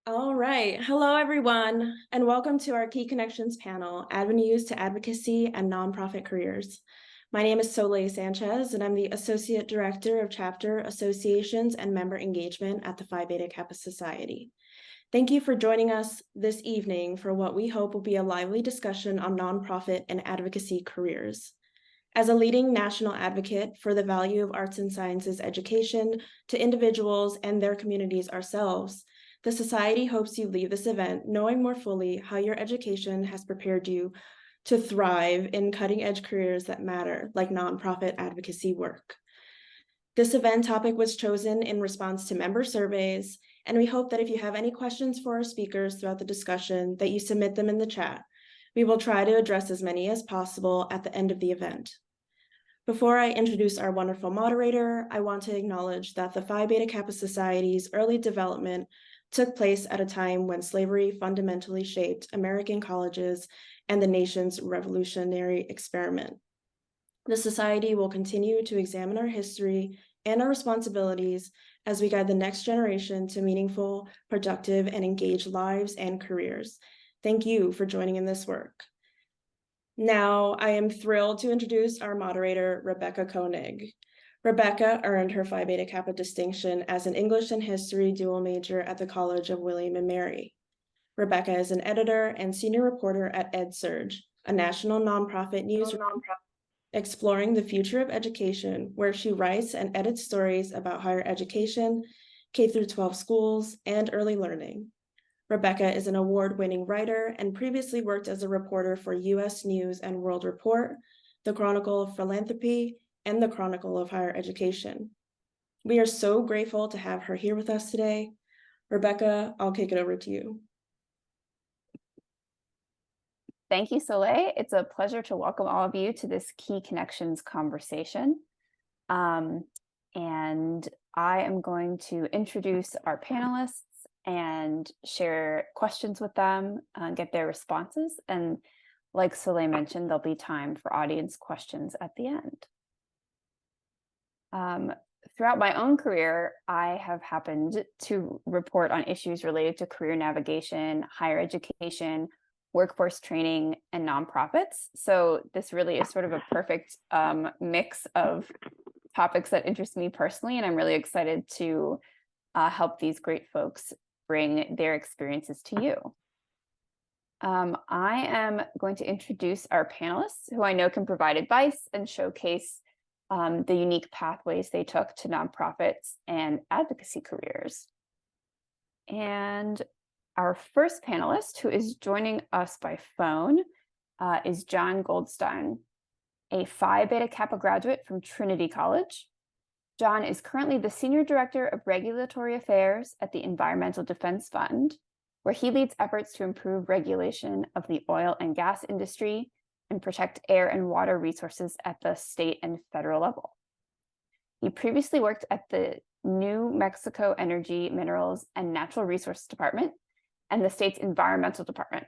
All right. Hello, everyone, and welcome to our Key Connections panel, Avenues to Advocacy and Nonprofit Careers. My name is Soleil Sanchez, and I'm the Associate Director of Chapter Associations and Member Engagement at the Phi Beta Kappa Society. Thank you for joining us this evening for what we hope will be a lively discussion on nonprofit and advocacy careers. As a leading national advocate for the value of arts and sciences education to individuals and their communities ourselves, the Society hopes you leave this event knowing more fully how your education has prepared you to thrive in cutting-edge careers that matter, like nonprofit advocacy work. This event topic was chosen in response to member surveys, and we hope that if you have any questions for our speakers throughout the discussion, that you submit them in the chat. We will try to address as many as possible at the end of the event. Before I introduce our wonderful moderator, I want to acknowledge that the Phi Beta Kappa Society's early development took place at a time when slavery fundamentally shaped American colleges and the nation's revolutionary experiment. The Society will continue to examine our history and our responsibilities as we guide the next generation to meaningful, productive, and engaged lives and careers. Thank you for joining in this work. Now, I am thrilled to introduce our moderator, Rebecca Koenig. Rebecca earned her Phi Beta Kappa distinction as an English and History dual major at the College of William and Mary. Rebecca is an editor and senior reporter at EdSurge, a national nonprofit news exploring the future of education, where she writes and edits stories about higher education, K-12 schools, and early learning. Rebecca is an award-winning writer and previously worked as a reporter for U.S. News and World Report, the Chronicle of Philanthropy, and the Chronicle of Higher Education. We are so grateful to have her here with us today. Rebecca, I'll kick it over to you. Thank you, Soleil. It's a pleasure to welcome all of you to this Key Connections conversation. And I am going to introduce our panelists and share questions with them, get their responses. And like Soleil mentioned, there'll be time for audience questions at the end. Throughout my own career, I have happened to report on issues related to career navigation, higher education, workforce training, and nonprofits. So this really is sort of a perfect mix of topics that interest me personally, and I'm really excited to help these great folks bring their experiences to you. I am going to introduce our panelists, who I know can provide advice and showcase the unique pathways they took to nonprofits and advocacy careers. And our first panelist, who is joining us by phone, is John Goldstein, a Phi Beta Kappa graduate from Trinity College. John is currently the Senior Director of Regulatory Affairs at the Environmental Defense Fund, where he leads efforts to improve regulation of the oil and gas industry and protect air and water resources at the state and federal level. He previously worked at the New Mexico Energy, Minerals, and Natural Resources Department and the state's Environmental Department.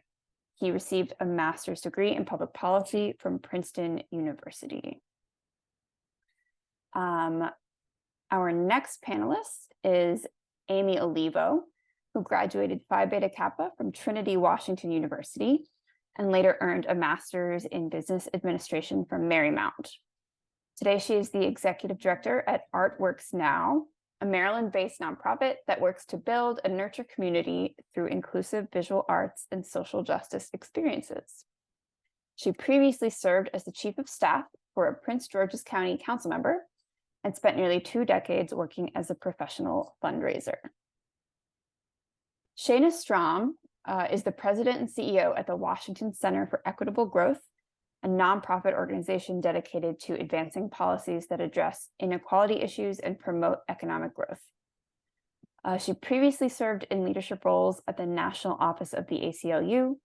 He received a master's degree in public policy from Princeton University. Our next panelist is Aimee Olivo, who graduated Phi Beta Kappa from Trinity Washington University and later earned a master's in business administration from Marymount. Today, she is the executive director at Artworks Now, a Maryland-based nonprofit that works to build and nurture community through inclusive visual arts and social justice experiences. She previously served as the chief of staff for a Prince George's County council member and spent nearly 2 decades working as a professional fundraiser. Shayna Strom is the president and CEO at the Washington Center for Equitable Growth, a nonprofit organization dedicated to advancing policies that address inequality issues and promote economic growth. She previously served in leadership roles at the National Office of the ACLU,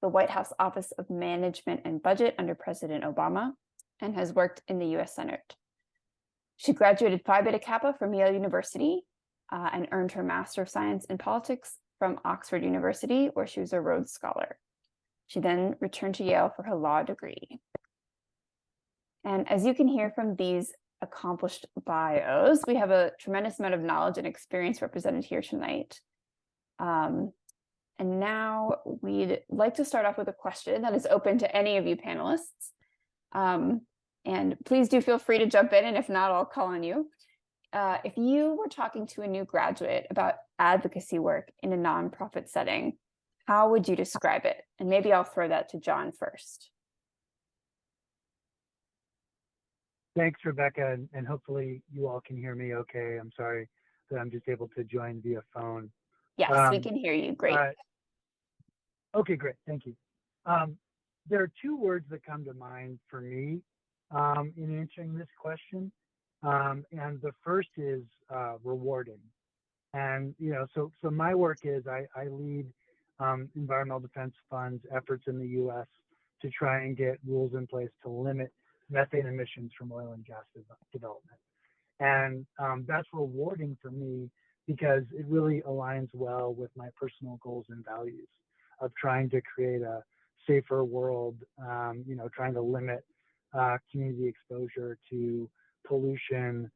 the White House Office of Management and Budget under President Obama, and has worked in the U.S. Senate. She graduated Phi Beta Kappa from Yale University and earned her Master of Science in Politics from Oxford University, where she was a Rhodes Scholar. She then returned to Yale for her law degree. And as you can hear from these accomplished bios, we have a tremendous amount of knowledge and experience represented here tonight. And now we'd like to start off with a question that is open to any of you panelists. And please do feel free to jump in, and if not, I'll call on you. If you were talking to a new graduate about advocacy work in a nonprofit setting, how would you describe it? And maybe I'll throw that to John first. Thanks, Rebecca, and hopefully you all can hear me okay. I'm sorry that I'm just able to join via phone. Yes, we can hear you. Great. Okay, great. Thank you. There are two words that come to mind for me in answering this question. And the first is rewarding. And, so my work is I lead environmental defense funds efforts in the U.S. to try and get rules in place to limit methane emissions from oil and gas development. And that's rewarding for me because it really aligns well with my personal goals and values of trying to create a safer world, trying to limit community exposure to pollution,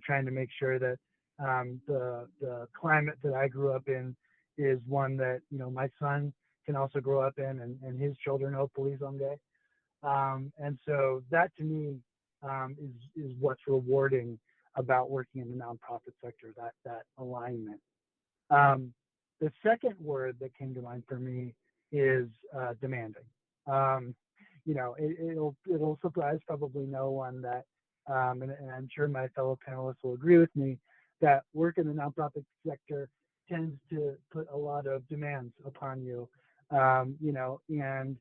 trying to make sure that the climate that I grew up in is one that, my son can also grow up in and his children hopefully someday. And so that to me is what's rewarding about working in the nonprofit sector, that alignment. The second word that came to mind for me is demanding. It'll surprise probably no one that, and I'm sure my fellow panelists will agree with me, that work in the nonprofit sector tends to put a lot of demands upon you, and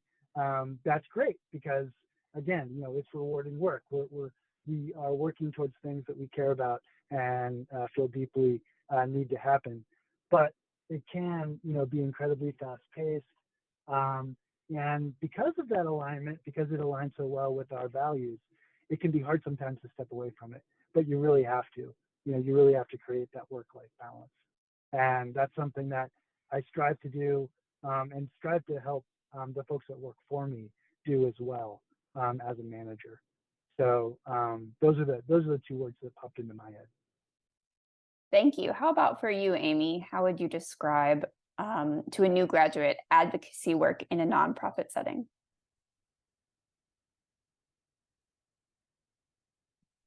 that's great because, again, it's rewarding work. We are working towards things that we care about and feel deeply need to happen. But it can, be incredibly fast-paced. And because of that alignment, because it aligns so well with our values, it can be hard sometimes to step away from it. But you really have to. You really have to create that work-life balance. And that's something that I strive to do and strive to help the folks that work for me do as well as a manager. So those are the two words that popped into my head. Thank you. How about for you, Aimee? How would you describe to a new graduate advocacy work in a nonprofit setting?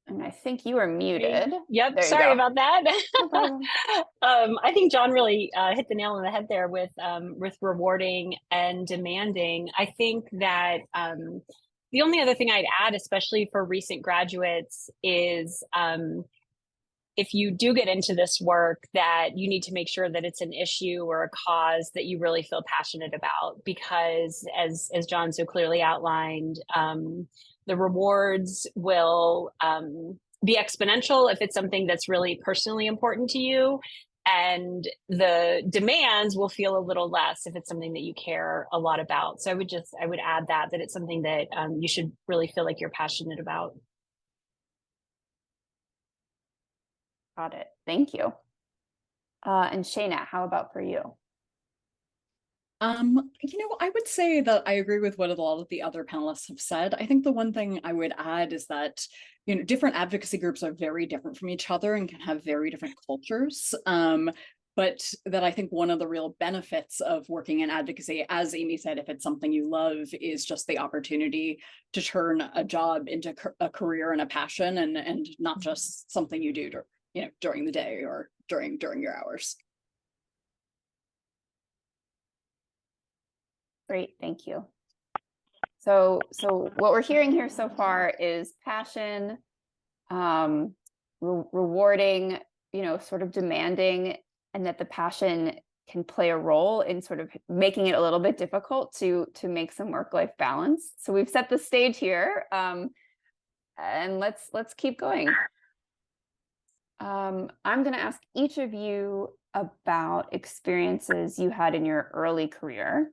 And I think you are muted. Yep, sorry about that. No I think John really hit the nail on the head there with rewarding and demanding. I think that the only other thing I'd add, especially for recent graduates, is if you do get into this work, that you need to make sure that it's an issue or a cause that you really feel passionate about, because as John so clearly outlined, the rewards will be exponential if it's something that's really personally important to you, and the demands will feel a little less if it's something that you care a lot about. So I would add that it's something that you should really feel like you're passionate about. Got it. Thank you. And Shayna, how about for you? I would say that I agree with what a lot of the other panelists have said. I think the one thing I would add is that, different advocacy groups are very different from each other and can have very different cultures. But that I think one of the real benefits of working in advocacy, as Aimee said, if it's something you love, is just the opportunity to turn a job into a career and a passion, and not just something you do during the day or during your hours. Great, thank you. So what we're hearing here so far is passion, rewarding, sort of demanding, and that the passion can play a role in sort of making it a little bit difficult to make some work-life balance. So we've set the stage here, and let's keep going. I'm going to ask each of you about experiences you had in your early career,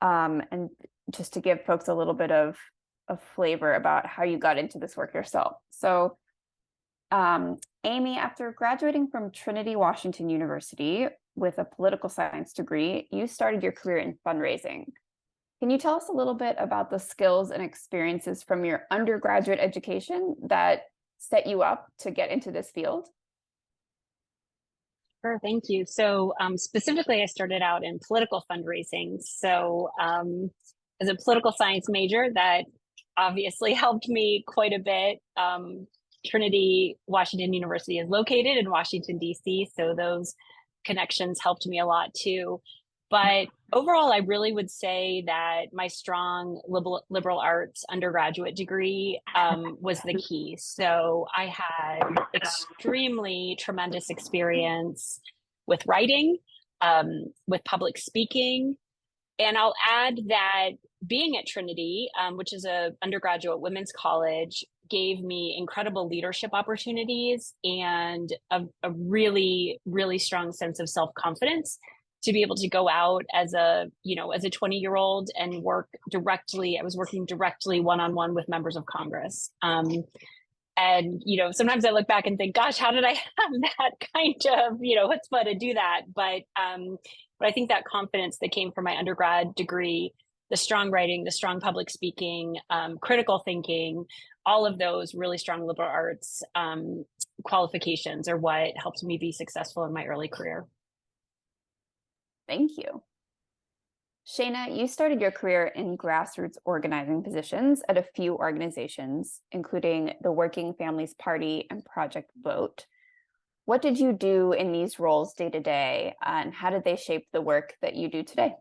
and just to give folks a little bit of flavor about how you got into this work yourself. So, Aimee, after graduating from Trinity Washington University with a political science degree, you started your career in fundraising. Can you tell us a little bit about the skills and experiences from your undergraduate education that set you up to get into this field? Sure, thank you. So specifically, I started out in political fundraising. So as a political science major, that obviously helped me quite a bit. Trinity Washington University is located in Washington, D.C., so those connections helped me a lot too. But overall, I really would say that my strong liberal arts undergraduate degree was the key. So I had extremely tremendous experience with writing, with public speaking. And I'll add that being at Trinity, which is a undergraduate women's college, gave me incredible leadership opportunities and a really, really strong sense of self-confidence to be able to go out as a 20-year-old and work directly. I was working directly one-on-one with members of Congress. And, sometimes I look back and think, gosh, how did I have that kind of, chutzpah to do that? But I think that confidence that came from my undergrad degree, the strong writing, the strong public speaking, critical thinking, all of those really strong liberal arts qualifications are what helped me be successful in my early career. Thank you. Shayna, you started your career in grassroots organizing positions at a few organizations, including the Working Families Party and Project Vote. What did you do in these roles day to day, and how did they shape the work that you do today?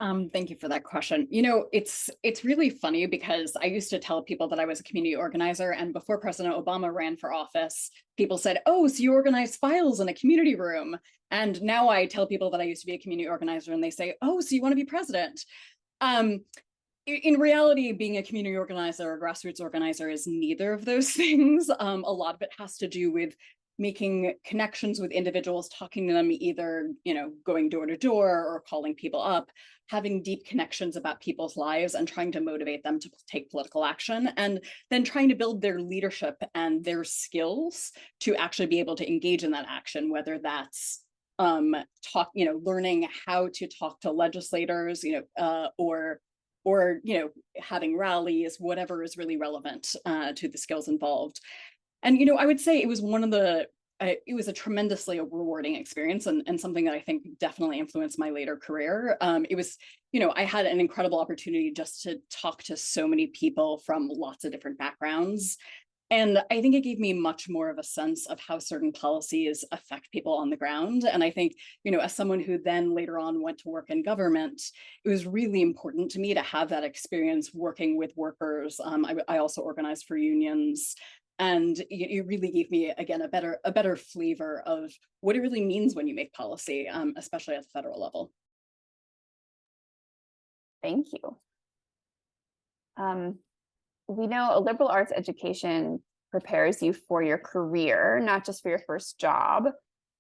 Thank you for that question. It's really funny because I used to tell people that I was a community organizer, and before President Obama ran for office, people said, "Oh, so you organize files in a community room." And now I tell people that I used to be a community organizer, and they say, "Oh, so you want to be president?" In reality, being a community organizer or a grassroots organizer is neither of those things. A lot of it has to do with making connections with individuals, talking to them, either going door to door or calling people up, having deep connections about people's lives and trying to motivate them to take political action, and then trying to build their leadership and their skills to actually be able to engage in that action, whether that's learning how to talk to legislators, or having rallies, whatever is really relevant to the skills involved. And, I would say it was it was a tremendously rewarding experience, and something that I think definitely influenced my later career. It was, I had an incredible opportunity just to talk to so many people from lots of different backgrounds. And I think it gave me much more of a sense of how certain policies affect people on the ground. And I think, as someone who then later on went to work in government, it was really important to me to have that experience working with workers. I also organized for unions. And it really gave me, again, a better flavor of what it really means when you make policy, especially at the federal level. Thank you. We know a liberal arts education prepares you for your career, not just for your first job.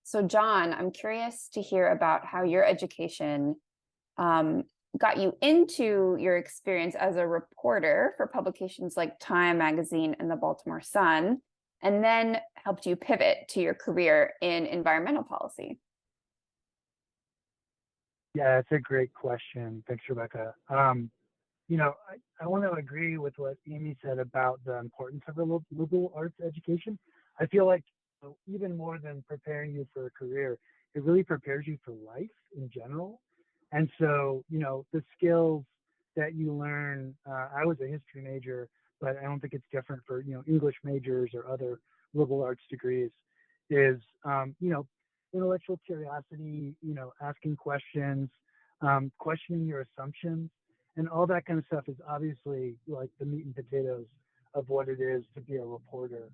So John, I'm curious to hear about how your education got you into your experience as a reporter for publications like Time Magazine and the Baltimore Sun, and then helped you pivot to your career in environmental policy. Yeah, it's a great question. Thanks, Rebecca. I want to agree with what Aimee said about the importance of a liberal arts education. I feel like even more than preparing you for a career, it really prepares you for life in general. And so, the skills that you learn, I was a history major, but I don't think it's different for, English majors or other liberal arts degrees, is, intellectual curiosity, asking questions, questioning your assumptions, and all that kind of stuff is obviously like the meat and potatoes of what it is to be a reporter.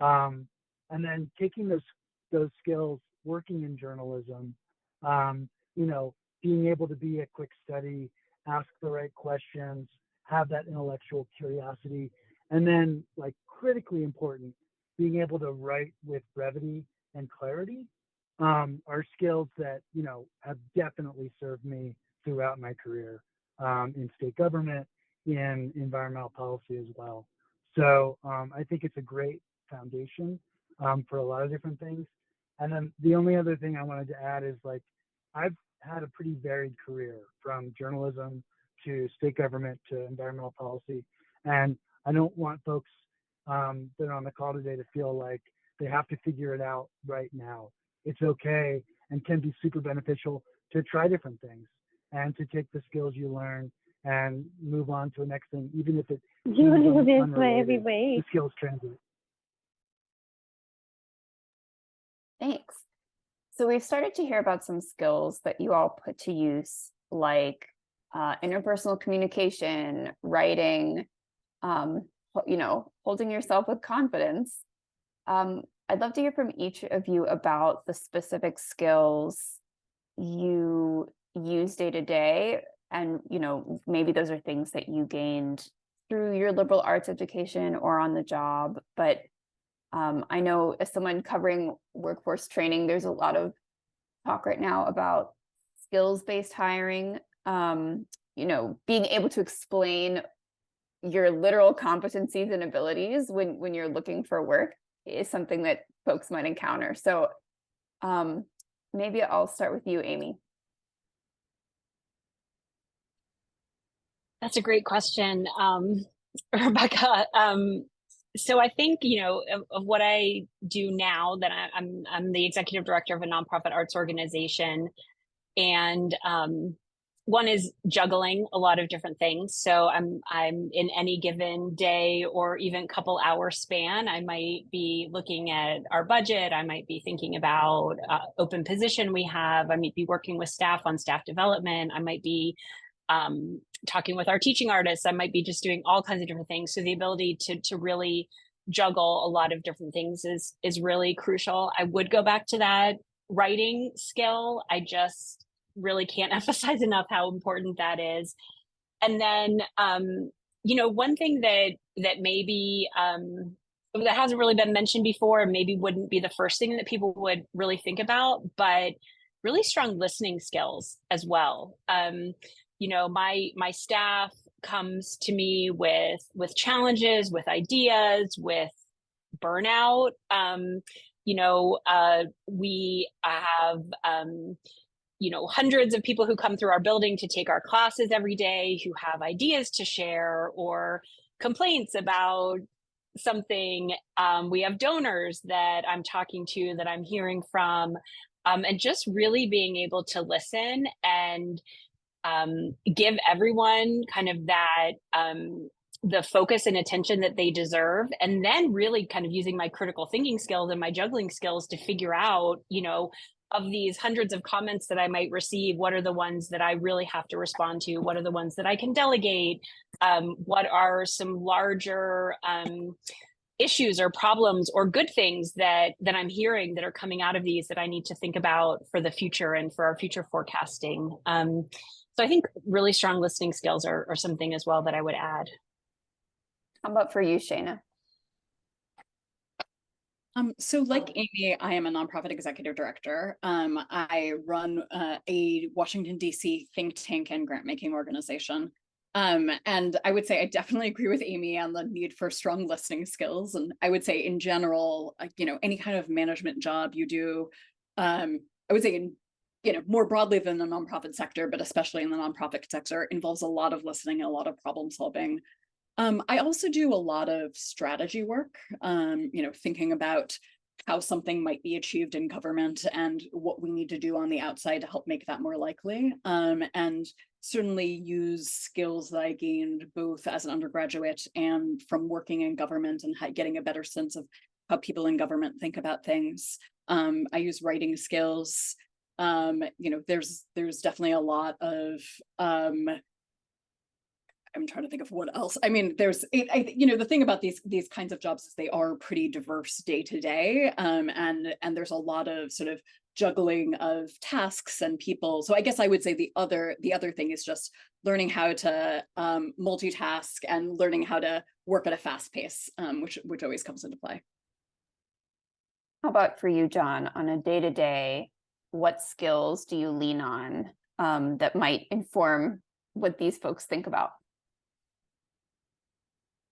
And then taking those skills, working in journalism, being able to be a quick study, ask the right questions, have that intellectual curiosity, and then, like, critically important, being able to write with brevity and clarity are skills that, have definitely served me throughout my career in state government, in environmental policy as well. So I think it's a great foundation for a lot of different things. And then the only other thing I wanted to add is, like, I've had a pretty varied career, from journalism to state government to environmental policy. And I don't want folks that are on the call today to feel like they have to figure it out right now. It's okay and can be super beneficial to try different things and to take the skills you learn and move on to the next thing, even if it You seems do this unrelated. every way. The skills transit. Thanks. So we've started to hear about some skills that you all put to use, like interpersonal communication, writing, holding yourself with confidence. I'd love to hear from each of you about the specific skills you use day to day. And, maybe those are things that you gained through your liberal arts education or on the job. But I know as someone covering workforce training, there's a lot of talk right now about skills-based hiring. Being able to explain your literal competencies and abilities when you're looking for work is something that folks might encounter. So maybe I'll start with you, Aimee. That's a great question, Rebecca. So I think, of what I do now, that I'm the executive director of a nonprofit arts organization, and one is juggling a lot of different things. So I'm in any given day or even couple hour span, I might be looking at our budget. I might be thinking about open position we have. I might be working with staff on staff development. I might be talking with our teaching artists. I might be just doing all kinds of different things. So the ability to really juggle a lot of different things is really crucial. I would go back to that writing skill. I just really can't emphasize enough how important that is. And then, one thing that maybe that hasn't really been mentioned before, and maybe wouldn't be the first thing that people would really think about, but really strong listening skills as well. My staff comes to me with challenges, with ideas, with burnout. We have hundreds of people who come through our building to take our classes every day, who have ideas to share or complaints about something. We have donors that I'm talking to, that I'm hearing from, and just really being able to listen and give everyone kind of that the focus and attention that they deserve, and then really kind of using my critical thinking skills and my juggling skills to figure out, of these hundreds of comments that I might receive, what are the ones that I really have to respond to? What are the ones that I can delegate? What are some larger issues or problems or good things that I'm hearing that are coming out of these that I need to think about for the future and for our future forecasting? So I think really strong listening skills are something as well that I would add. How about for you, Shayna? So like Aimee, I am a nonprofit executive director. I run a Washington, D.C. think tank and grant making organization. And I would say I definitely agree with Aimee on the need for strong listening skills. And I would say in general, any kind of management job you do, I would say more broadly than the nonprofit sector, but especially in the nonprofit sector, involves a lot of listening and a lot of problem solving. I also do a lot of strategy work, thinking about how something might be achieved in government and what we need to do on the outside to help make that more likely. And certainly use skills that I gained both as an undergraduate and from working in government and getting a better sense of how people in government think about things. I use writing skills. There's definitely a lot of I'm trying to think of what else. I mean, the thing about these kinds of jobs is they are pretty diverse day to day, and there's a lot of sort of juggling of tasks and people. So I guess I would say the other thing is just learning how to multitask and learning how to work at a fast pace, which always comes into play. How about for you, John? On a day to day, what skills do you lean on that might inform what these folks think about?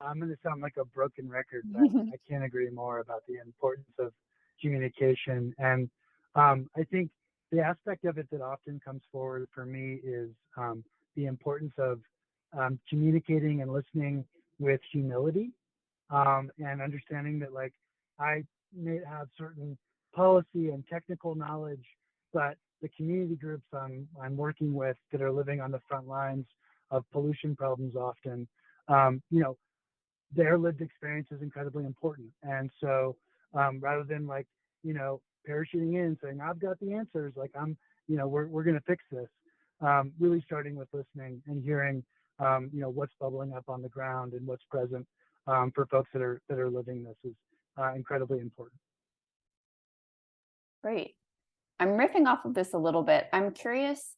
I'm going to sound like a broken record, but I can't agree more about the importance of communication. And I think the aspect of it that often comes forward for me is the importance of communicating and listening with humility, and understanding that, like, I may have certain policy and technical knowledge, but the community groups I'm working with that are living on the front lines of pollution problems often, you know, their lived experience is incredibly important. And so rather than like, you know, parachuting in and saying, I've got the answers, like you know, we're going to fix this, really starting with listening and hearing, you know, what's bubbling up on the ground and what's present for folks that are living this is incredibly important. Great. I'm riffing off of this a little bit. I'm curious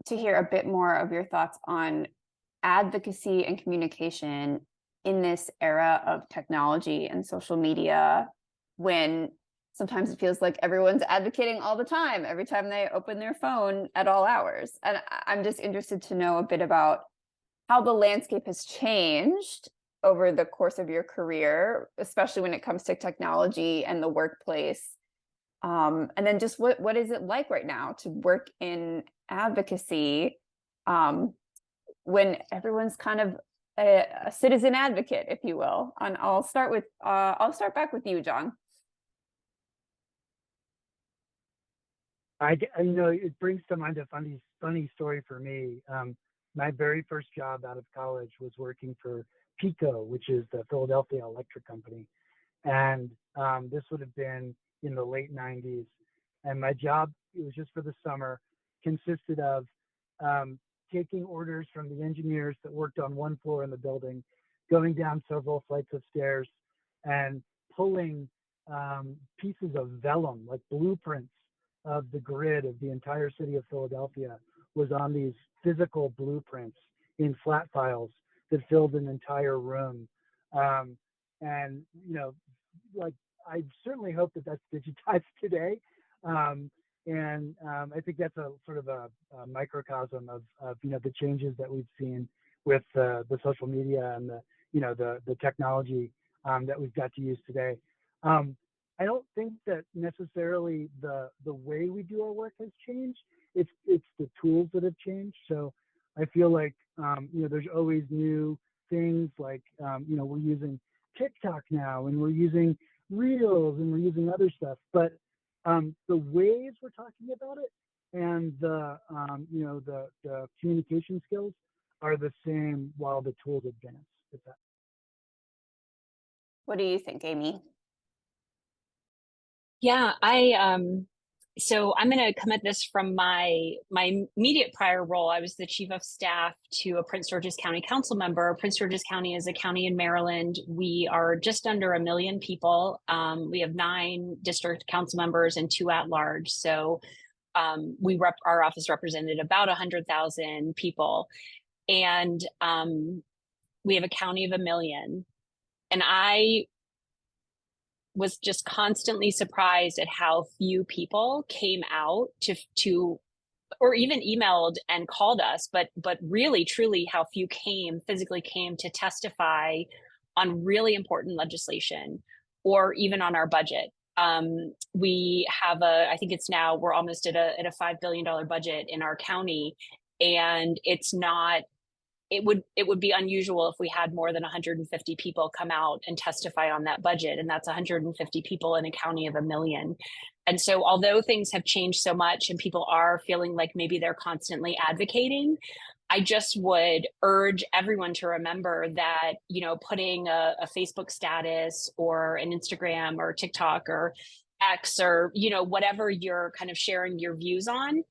to hear a bit more of your thoughts on advocacy and communication in this era of technology and social media, when sometimes it feels like everyone's advocating all the time, every time they open their phone at all hours. And I'm just interested to know a bit about how the landscape has changed over the course of your career, especially when it comes to technology and the workplace. And then just what is it like right now to work in advocacy when everyone's kind of a citizen advocate, if you will? And I'll start back with you, John. You know, it brings to mind a funny story for me. My very first job out of college was working for PECO, which is the Philadelphia Electric Company. And this would have been in the late 90s. And my job, it was just for the summer, consisted of taking orders from the engineers that worked on one floor in the building, going down several flights of stairs, and pulling pieces of vellum, like blueprints of the grid of the entire city of Philadelphia was on these physical blueprints in flat files that filled an entire room. And, you know, like, I certainly hope that that's digitized today. I think that's a sort of a microcosm of you know, the changes that we've seen with the social media and the technology that we've got to use today. I don't think that necessarily the way we do our work has changed. It's the tools that have changed. So I feel like you know, there's always new things, like you know, we're using TikTok now, and we're using Reels, and we're using other stuff. But the ways we're talking about it and the you know, the communication skills are the same while the tools advance. What do you think, Aimee? Yeah, so I'm going to come at this from my immediate prior role. I was the chief of staff to a Prince George's County council member. Prince George's County is a county in Maryland. We are just under 1 million people. We have 9 district council members and 2 at large. So our office represented about 100,000 people, and we have a county of 1 million. And I was just constantly surprised at how few people came out to or even emailed and called us, but really truly how few physically came to testify on really important legislation or even on our budget. We have I think it's now, we're almost at a $5 billion budget in our county, and it's not, it would be unusual if we had more than 150 people come out and testify on that budget. And that's 150 people in a county of 1 million. And so although things have changed so much and people are feeling like maybe they're constantly advocating, I just would urge everyone to remember that, you know, putting a Facebook status or an Instagram or TikTok or X or, you know, whatever you're kind of sharing your views on,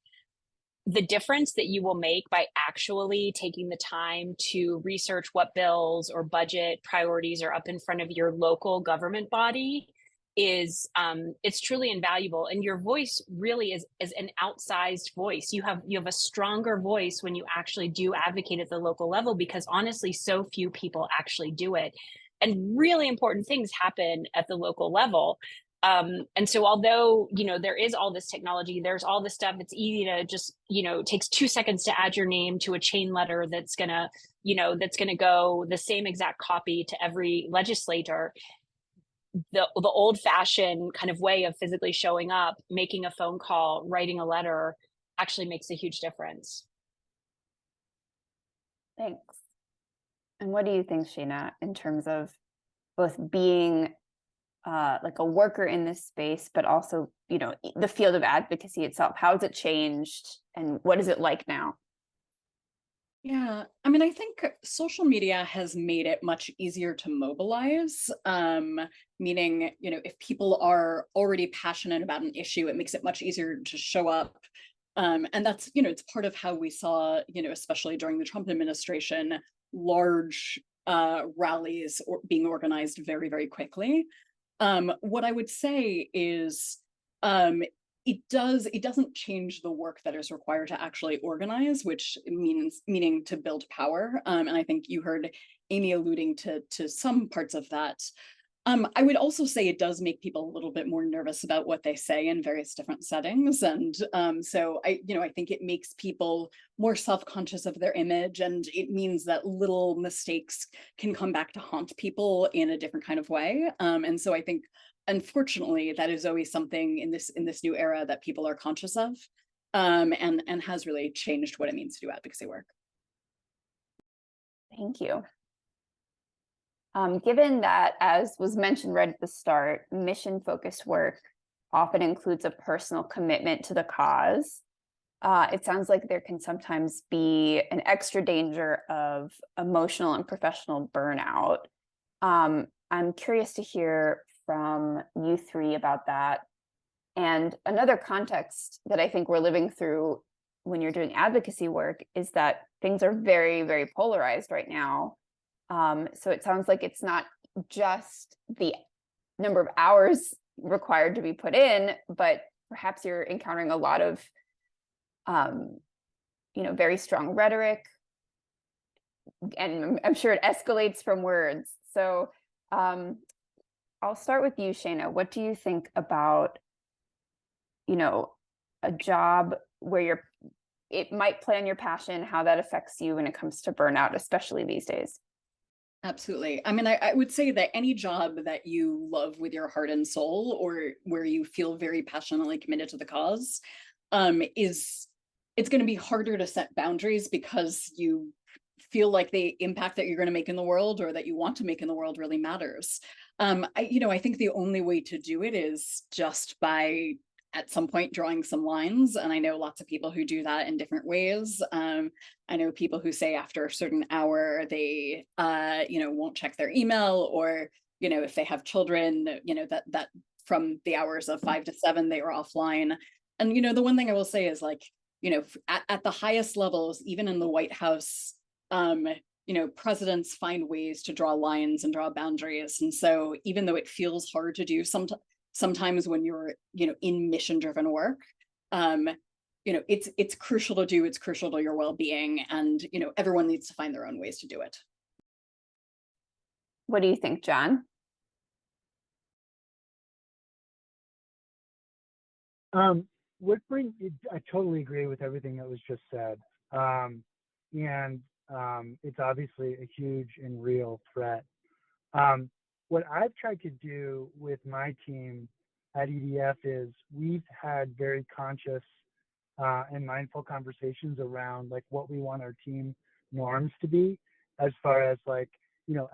the difference that you will make by actually taking the time to research what bills or budget priorities are up in front of your local government body is it's truly invaluable. And your voice really is an outsized voice. You have a stronger voice when you actually do advocate at the local level, because honestly, so few people actually do it. And really important things happen at the local level. And so although, you know, there is all this technology, there's all this stuff, it's easy to just, you know, it takes 2 seconds to add your name to a chain letter that's gonna go the same exact copy to every legislator. The old fashioned kind of way of physically showing up, making a phone call, writing a letter actually makes a huge difference. Thanks. And what do you think, Shayna, in terms of both being like a worker in this space, but also, you know, the field of advocacy itself? How has it changed and what is it like now? Yeah, I mean, I think social media has made it much easier to mobilize, meaning, you know, if people are already passionate about an issue, it makes it much easier to show up. And that's, you know, it's part of how we saw, you know, especially during the Trump administration, large rallies being organized very, very quickly. What I would say is, it doesn't change the work that is required to actually organize, which meaning to build power. And I think you heard Aimee alluding to some parts of that. I would also say it does make people a little bit more nervous about what they say in various different settings. And so I think it makes people more self-conscious of their image, and it means that little mistakes can come back to haunt people in a different kind of way. And so I think, unfortunately, that is always something in this new era that people are conscious of, and has really changed what it means to do advocacy work. Thank you. Given that, as was mentioned right at the start, mission-focused work often includes a personal commitment to the cause, it sounds like there can sometimes be an extra danger of emotional and professional burnout. I'm curious to hear from you three about that. And another context that I think we're living through when you're doing advocacy work is that things are very, very polarized right now. So it sounds like it's not just the number of hours required to be put in, but perhaps you're encountering a lot of, very strong rhetoric, and I'm sure it escalates from words. So I'll start with you, Shayna. What do you think about, a job where it might play on your passion, how that affects you when it comes to burnout, especially these days? Absolutely. I mean, I would say that any job that you love with your heart and soul, or where you feel very passionately committed to the cause, it's going to be harder to set boundaries because you feel like the impact that you're going to make in the world, or that you want to make in the world, really matters. I think the only way to do it is just by, at some point, drawing some lines. And I know lots of people who do that in different ways. I know people who say after a certain hour, they, won't check their email, or, if they have children, that from the hours of 5 to 7, they are offline. And, the one thing I will say is, like, at the highest levels, even in the White House, presidents find ways to draw lines and draw boundaries. And so even though it feels hard to do sometimes when you're, in mission-driven work, it's crucial to do. It's crucial to your well-being, and, everyone needs to find their own ways to do it. What do you think, John? I totally agree with everything that was just said. It's obviously a huge and real threat. What I've tried to do with my team at EDF is we've had very conscious and mindful conversations around, like, what we want our team norms to be, as far as, like,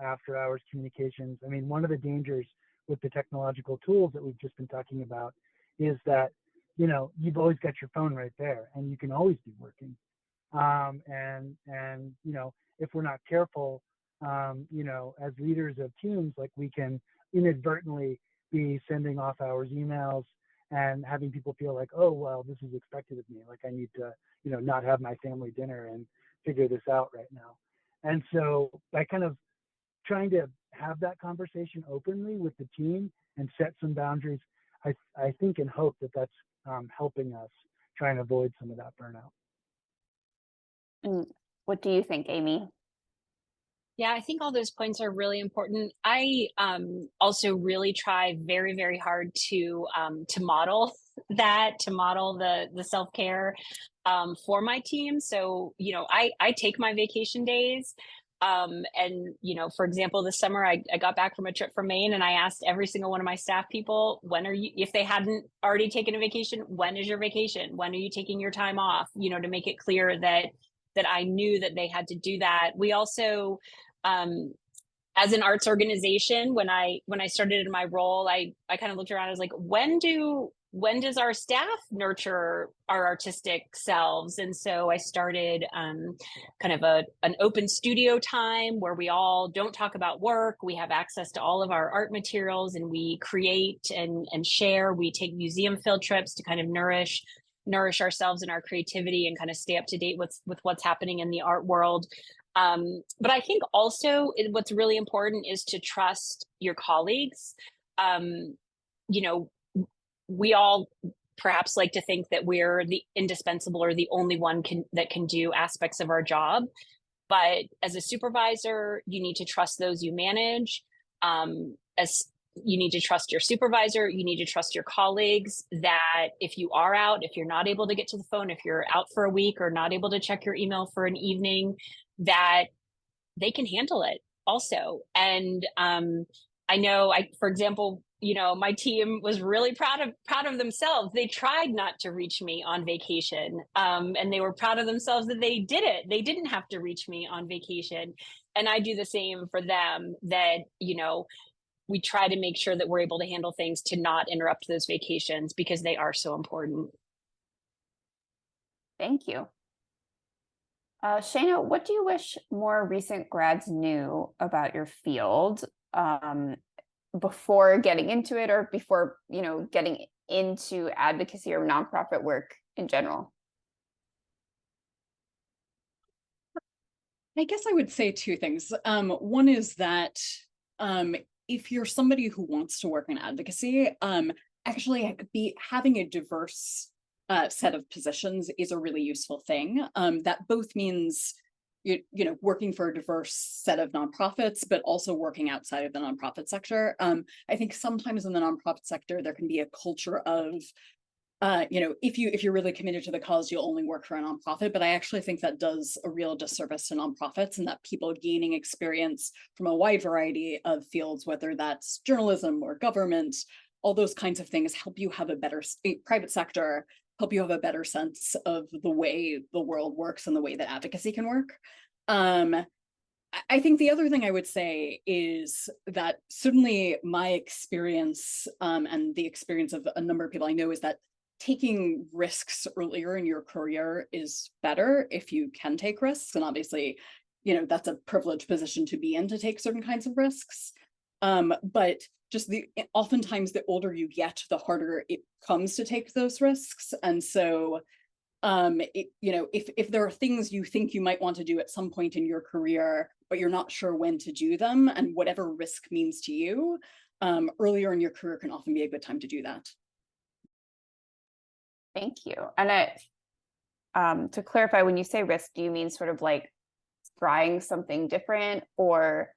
after hours communications. I mean, one of the dangers with the technological tools that we've just been talking about is that, you've always got your phone right there and you can always be working. If we're not careful, as leaders of teams, like, we can inadvertently be sending off hours emails and having people feel like, oh, well, this is expected of me. Like, I need to, not have my family dinner and figure this out right now. And so by kind of trying to have that conversation openly with the team and set some boundaries, I think and hope that that's helping us try and avoid some of that burnout. And what do you think, Aimee? Yeah, I think all those points are really important. I also really try very, very hard to model that, to model the self-care for my team. So, I take my vacation days. For example, this summer, I got back from a trip from Maine, and I asked every single one of my staff people, if they hadn't already taken a vacation, when is your vacation? When are you taking your time off? To make it clear that I knew that they had to do that. We also, as an arts organization, when I started in my role, I kind of looked around. I was like, when does our staff nurture our artistic selves? And so I started kind of an open studio time where we all don't talk about work. We have access to all of our art materials, and we create and share. We take museum field trips to kind of nourish ourselves and our creativity, and kind of stay up to date with what's happening in the art world. But I think also what's really important is to trust your colleagues. You know, we all perhaps like to think that we're the indispensable or the only one that can do aspects of our job. But as a supervisor, you need to trust those you manage. As you need to trust your supervisor, you need to trust your colleagues, that if you are out, if you're not able to get to the phone, if you're out for a week or not able to check your email for an evening, that they can handle it also. And I know, for example, my team was really proud of themselves. They tried not to reach me on vacation, and they were proud of themselves that they did it. They didn't have to reach me on vacation. And I do the same for them, that, we try to make sure that we're able to handle things to not interrupt those vacations, because they are so important. Thank you. Shayna, what do you wish more recent grads knew about your field before getting into it, or before, getting into advocacy or nonprofit work in general? I guess I would say two things. One is that if you're somebody who wants to work in advocacy, actually having a diverse set of positions is a really useful thing. That both means working for a diverse set of nonprofits, but also working outside of the nonprofit sector. I think sometimes in the nonprofit sector, there can be a culture of, if you're really committed to the cause, you'll only work for a nonprofit. But I actually think that does a real disservice to nonprofits, and that people gaining experience from a wide variety of fields, whether that's journalism or government, all those kinds of things, help you have a better private sector, help you have a better sense of the way the world works and the way that advocacy can work. I think the other thing I would say is that certainly my experience and the experience of a number of people I know is that taking risks earlier in your career is better if you can take risks. And obviously, that's a privileged position to be in, to take certain kinds of risks. But just oftentimes the older you get, the harder it comes to take those risks. And so, if there are things you think you might want to do at some point in your career, but you're not sure when to do them, and whatever risk means to you, earlier in your career can often be a good time to do that. Thank you. And to clarify, when you say risk, do you mean sort of like trying something different, or,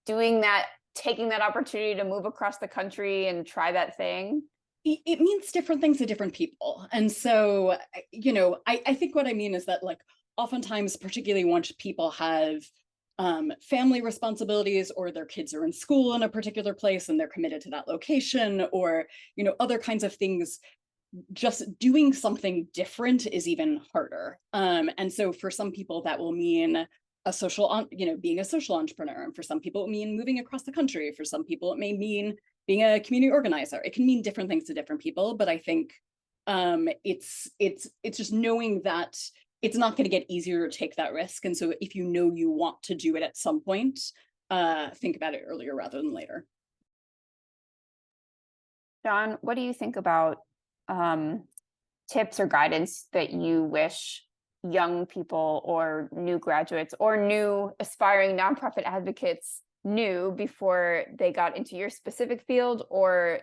doing that, taking that opportunity to move across the country and try that thing? It means different things to different people. And so, I think what I mean is that, like, oftentimes, particularly once people have family responsibilities, or their kids are in school in a particular place and they're committed to that location, or, other kinds of things, just doing something different is even harder. And so for some people that will mean being a social entrepreneur. And for some people it mean moving across the country. For some people it may mean being a community organizer. It can mean different things to different people, but I think it's just knowing that it's not going to get easier to take that risk. And so if you want to do it at some point, think about it earlier rather than later. John, what do you think about tips or guidance that you wish young people or new graduates or new aspiring nonprofit advocates knew before they got into your specific field, or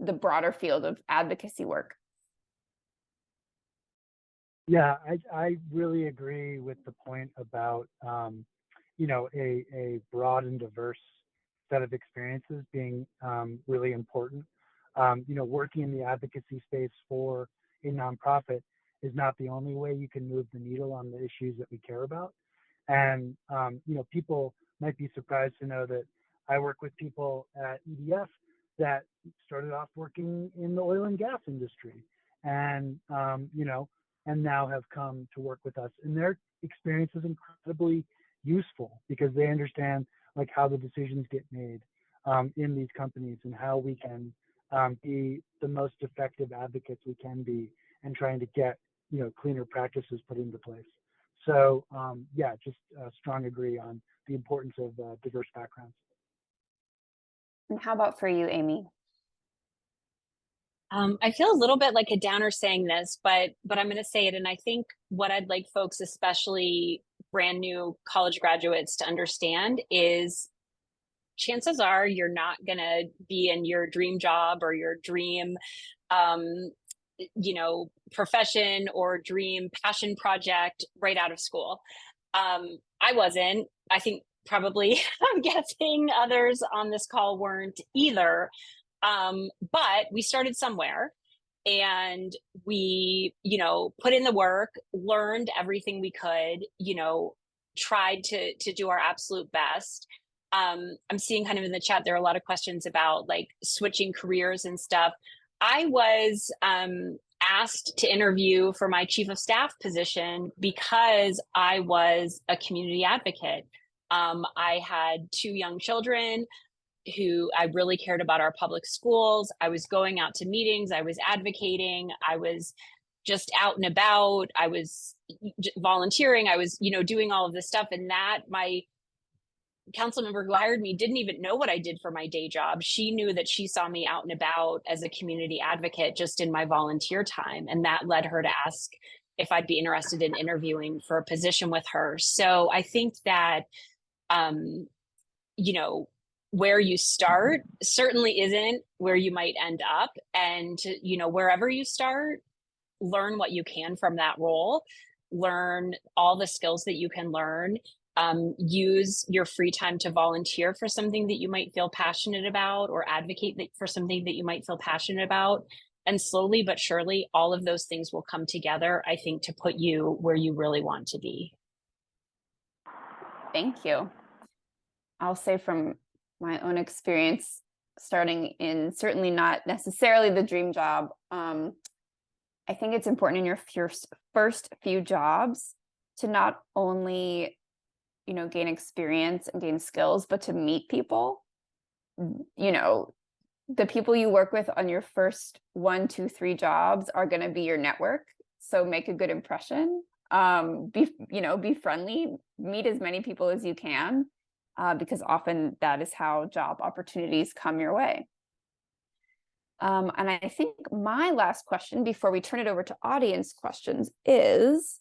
the broader field of advocacy work? Yeah, I really agree with the point about, a broad and diverse set of experiences being really important. Working in the advocacy space for a nonprofit is not the only way you can move the needle on the issues that we care about. And, people might be surprised to know that I work with people at EDF that started off working in the oil and gas industry, and, and now have come to work with us. And their experience is incredibly useful because they understand like how the decisions get made in these companies and how we can be the most effective advocates we can be and trying to get, cleaner practices put into place. So yeah, just strong agree on the importance of diverse backgrounds. And how about for you, Aimee? I feel a little bit like a downer saying this, but I'm going to say it. And I think what I'd like folks, especially brand new college graduates, to understand is chances are you're not going to be in your dream job or your dream, profession or dream passion project right out of school. I wasn't. I think probably I'm guessing others on this call weren't either. But we started somewhere and we, put in the work, learned everything we could, tried to do our absolute best. I'm seeing kind of in the chat, there are a lot of questions about like switching careers and stuff. I was asked to interview for my chief of staff position because I was a community advocate. I had 2 young children who I really cared about our public schools. I was going out to meetings. I was advocating. I was just out and about. I was volunteering. I was, doing all of this stuff. And that my council member who hired me didn't even know what I did for my day job. She knew that she saw me out and about as a community advocate just in my volunteer time. And that led her to ask if I'd be interested in interviewing for a position with her. So I think that, where you start certainly isn't where you might end up. And, wherever you start, learn what you can from that role, learn all the skills that you can learn, use your free time to volunteer for something that you might feel passionate about or advocate for something that you might feel passionate about. And slowly but surely, all of those things will come together, I think, to put you where you really want to be. Thank you. I'll say from my own experience, starting in certainly not necessarily the dream job, I think it's important in your first few jobs to not only, gain experience and gain skills, but to meet people. The people you work with on your first 1, 2, 3 jobs are going to be your network. So make a good impression. Be friendly, meet as many people as you can. Because often that is how job opportunities come your way. And I think my last question before we turn it over to audience questions is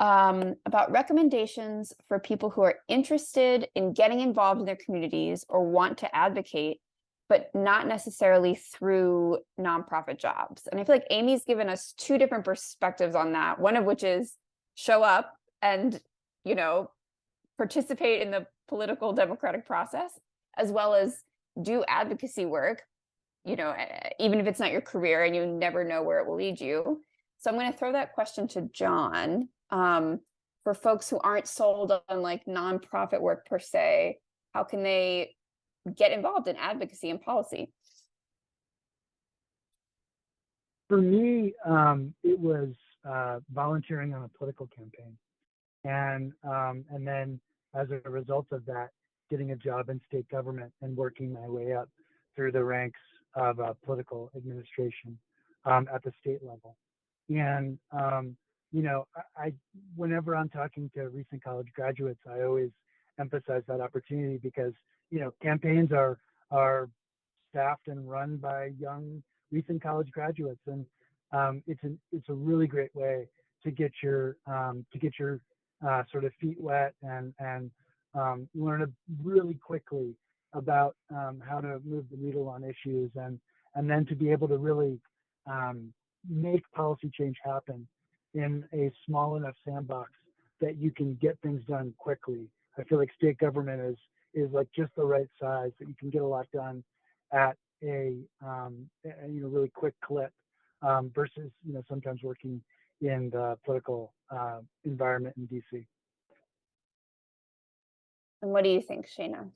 about recommendations for people who are interested in getting involved in their communities or want to advocate, but not necessarily through nonprofit jobs. And I feel like Aimee's given us 2 different perspectives on that, one of which is show up and, participate in the political democratic process, as well as do advocacy work, even if it's not your career and you never know where it will lead you. So I'm going to throw that question to John. For folks who aren't sold on like nonprofit work per se, how can they get involved in advocacy and policy? For me, it was volunteering on a political campaign. And then as a result of that, getting a job in state government and working my way up through the ranks of political administration at the state level. And, I whenever I'm talking to recent college graduates, I always emphasize that opportunity because, campaigns are staffed and run by young recent college graduates. And it's a really great way to get your sort of feet wet and learn really quickly about how to move the needle on issues and then to be able to really make policy change happen in a small enough sandbox that you can get things done quickly. I feel like state government is like just the right size that you can get a lot done at a really quick clip versus sometimes working in the political environment in DC. And what do you think, Shayna?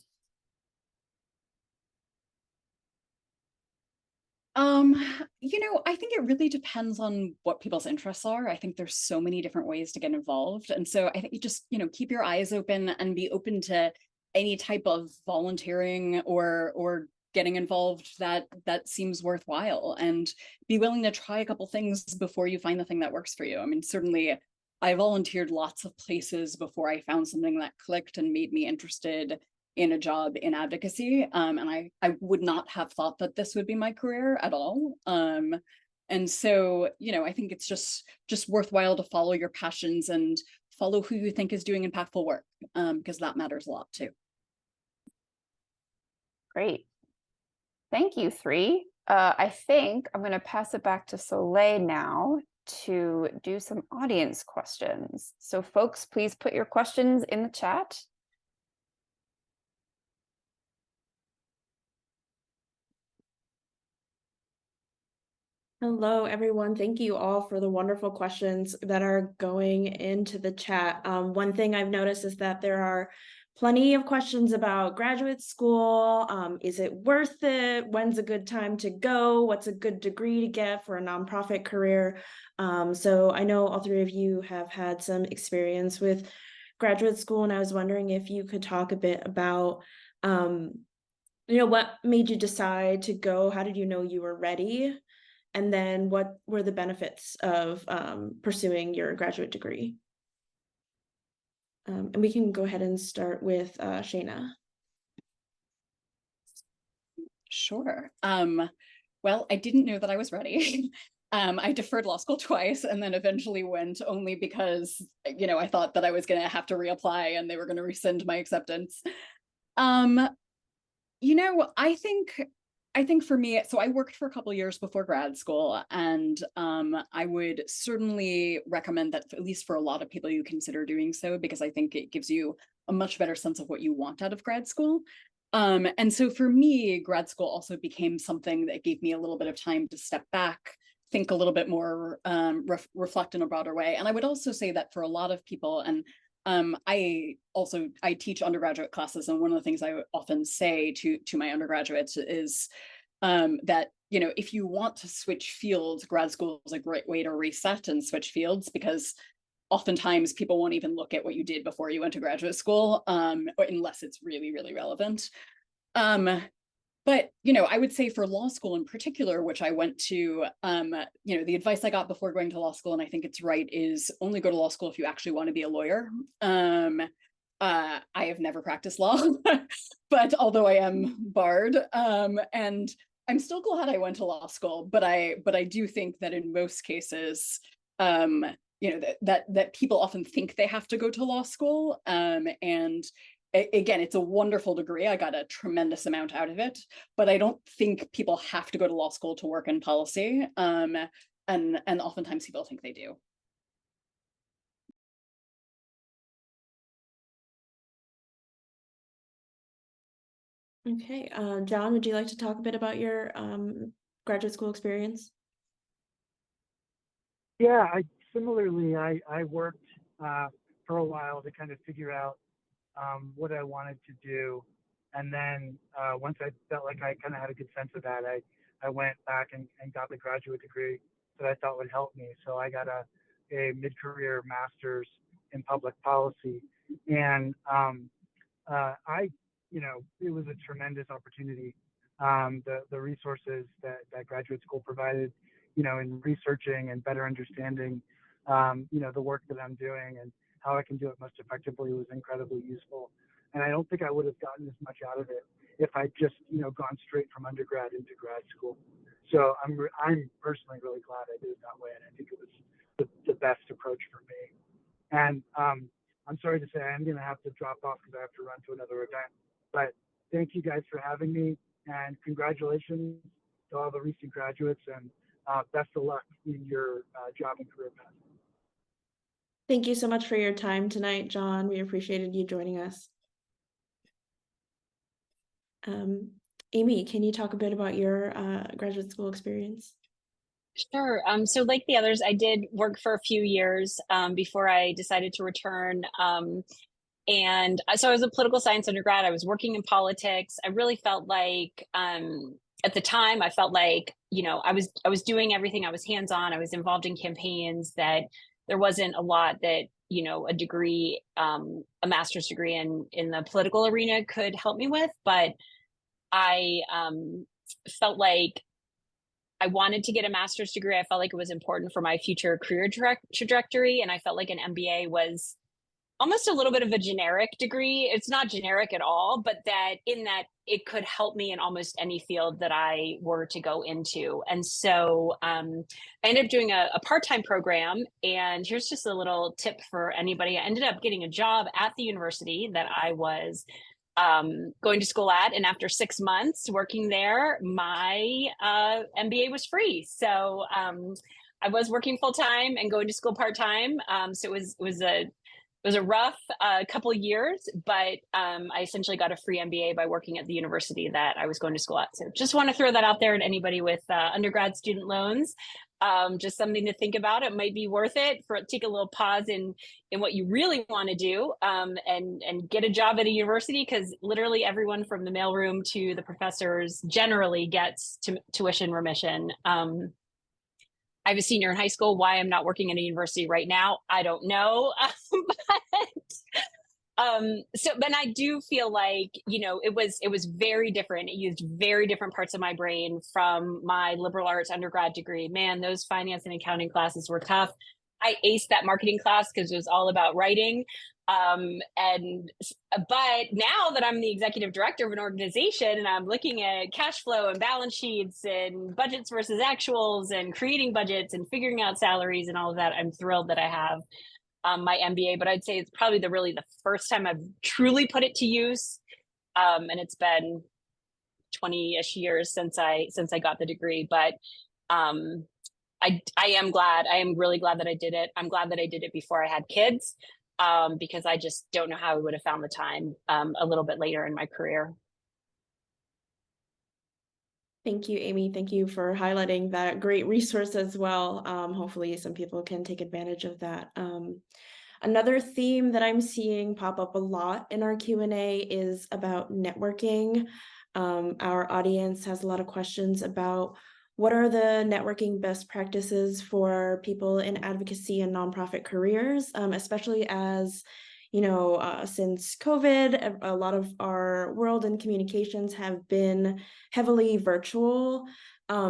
I think it really depends on what people's interests are. I think there's so many different ways to get involved. And so I think you just, keep your eyes open and be open to any type of volunteering or getting involved that seems worthwhile, and be willing to try a couple things before you find the thing that works for you. I mean, certainly I volunteered lots of places before I found something that clicked and made me interested in a job in advocacy. And I would not have thought that this would be my career at all. And so, I think it's just worthwhile to follow your passions and follow who you think is doing impactful work, because that matters a lot too. Great. Thank you, three. I think I'm going to pass it back to Soleil now to do some audience questions. So folks, please put your questions in the chat. Hello, everyone. Thank you all for the wonderful questions that are going into the chat. One thing I've noticed is that there are plenty of questions about graduate school. Is it worth it? When's a good time to go? What's a good degree to get for a nonprofit career? So I know all three of you have had some experience with graduate school, and I was wondering if you could talk a bit about what made you decide to go? How did you know you were ready? And then what were the benefits of pursuing your graduate degree? And we can go ahead and start with Shayna. Sure. Well, I didn't know that I was ready. I deferred law school twice and then eventually went only because, I thought that I was going to have to reapply and they were going to rescind my acceptance. I think for me, so I worked for a couple of years before grad school, and I would certainly recommend that, at least for a lot of people, you consider doing so, because I think it gives you a much better sense of what you want out of grad school. And so for me, grad school also became something that gave me a little bit of time to step back, think a little bit more, reflect in a broader way. And I would also say that for a lot of people, and I teach undergraduate classes, and one of the things I often say to my undergraduates is that, if you want to switch fields, grad school is a great way to reset and switch fields, because oftentimes people won't even look at what you did before you went to graduate school, unless it's really, really relevant. But, I would say for law school in particular, which I went to, the advice I got before going to law school, and I think it's right, is only go to law school if you actually want to be a lawyer. I have never practiced law, but although I am barred, and I'm still glad I went to law school, but I do think that in most cases, that people often think they have to go to law school, and again, it's a wonderful degree. I got a tremendous amount out of it, but I don't think people have to go to law school to work in policy. And oftentimes people think they do. Okay, John, would you like to talk a bit about your graduate school experience? Yeah, similarly, I worked for a while to kind of figure out what I wanted to do. And then once I felt like I kind of had a good sense of that, I went back and got the graduate degree that I thought would help me. So I got a mid-career master's in public policy. And it was a tremendous opportunity. The resources that graduate school provided, in researching and better understanding, the work that I'm doing and how I can do it most effectively was incredibly useful. And I don't think I would have gotten as much out of it if I just, gone straight from undergrad into grad school. So I'm personally really glad I did it that way. And I think it was the best approach for me. And I'm sorry to say I am going to have to drop off because I have to run to another event. But thank you guys for having me, and congratulations to all the recent graduates, and best of luck in your job and career path. Thank you so much for your time tonight, John. We appreciated you joining us. Aimee, can you talk a bit about your graduate school experience? Sure. So like the others, I did work for a few years before I decided to return. And so I was a political science undergrad. I was working in politics. I really felt like at the time, I felt like, I was doing everything. I was hands-on. I was involved in campaigns that there wasn't a lot that, a degree, a master's degree in the political arena could help me with. But I felt like I wanted to get a master's degree. I felt like it was important for my future career trajectory. And I felt like an MBA was almost a little bit of a generic degree. It's not generic at all, but that it could help me in almost any field that I were to go into. And so I ended up doing a part-time program. And here's just a little tip for anybody. I ended up getting a job at the university that I was going to school at. And after 6 months working there, my MBA was free. So I was working full-time and going to school part-time. So it was a rough couple of years, but I essentially got a free MBA by working at the university that I was going to school at. So just want to throw that out there to anybody with undergrad student loans. Just something to think about. It might be worth it for take a little pause in what you really want to do, and get a job at a university, because literally everyone from the mailroom to the professors generally gets tuition remission. I have a senior in high school. Why I'm not working at a university right now, I don't know. But I do feel like, it was very different. It used very different parts of my brain from my liberal arts undergrad degree. Man, those finance and accounting classes were tough. I aced that marketing class because it was all about writing. But now that I'm the executive director of an organization and I'm looking at cash flow and balance sheets and budgets versus actuals and creating budgets and figuring out salaries and all of that, I'm thrilled that I have my MBA. But I'd say it's probably the first time I've truly put it to use. And it's been 20-ish years since I got the degree. But I am really glad that I did it. I'm glad that I did it before I had kids. Because I just don't know how I would have found the time a little bit later in my career. Thank you, Aimee. Thank you for highlighting that great resource as well. Hopefully some people can take advantage of that. Another theme that I'm seeing pop up a lot in our Q&A is about networking. Our audience has a lot of questions about what are the networking best practices for people in advocacy and nonprofit careers, especially as, since COVID, a lot of our world and communications have been heavily virtual.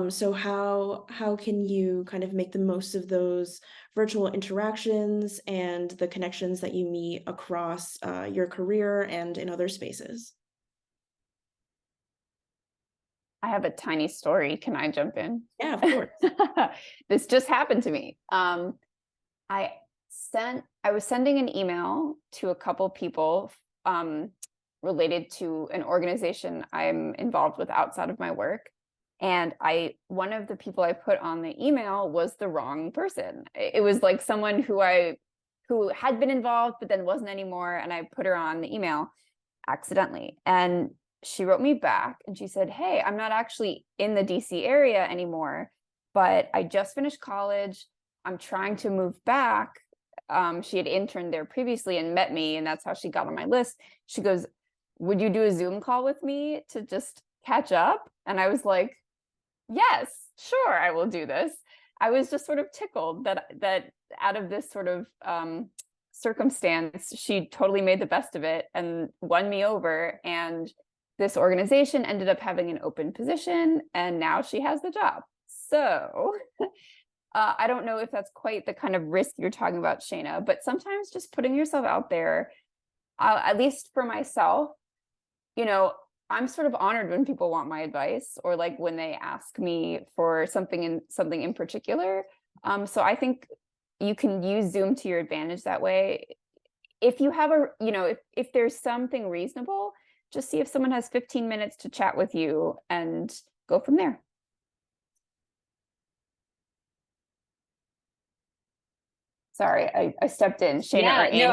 So how can you kind of make the most of those virtual interactions and the connections that you meet across your career and in other spaces? I have a tiny story. Can I jump in? Yeah, of course. This just happened to me. I was sending an email to a couple people related to an organization I'm involved with outside of my work. And one of the people I put on the email was the wrong person. It was like someone who had been involved, but then wasn't anymore. And I put her on the email accidentally. And she wrote me back and she said, "Hey, I'm not actually in the DC area anymore, but I just finished college. I'm trying to move back." She had interned there previously and met me, and that's how she got on my list. She goes, "Would you do a Zoom call with me to just catch up?" And I was like, "Yes, sure, I will do this." I was just sort of tickled that out of this sort of circumstance, she totally made the best of it and won me over. And this organization ended up having an open position, and now she has the job. So I don't know if that's quite the kind of risk you're talking about, Shayna, but sometimes just putting yourself out there, at least for myself, I'm sort of honored when people want my advice or like when they ask me for something in particular. So I think you can use Zoom to your advantage that way. If you have if there's something reasonable, just see if someone has 15 minutes to chat with you and go from there. Sorry, I stepped in. Shayna, Yeah, or Aimee? no,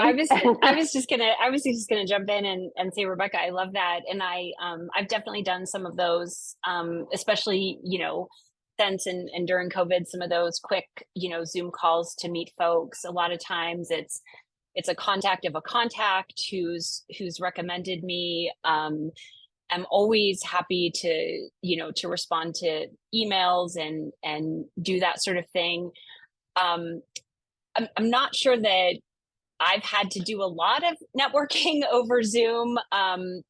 I was just gonna jump in and say, Rebecca, I love that. And I've definitely done some of those, especially, since and during COVID, some of those quick, Zoom calls to meet folks. A lot of times it's a contact of a contact who's recommended me. I'm always happy to, to respond to emails and do that sort of thing. I'm not sure that I've had to do a lot of networking over Zoom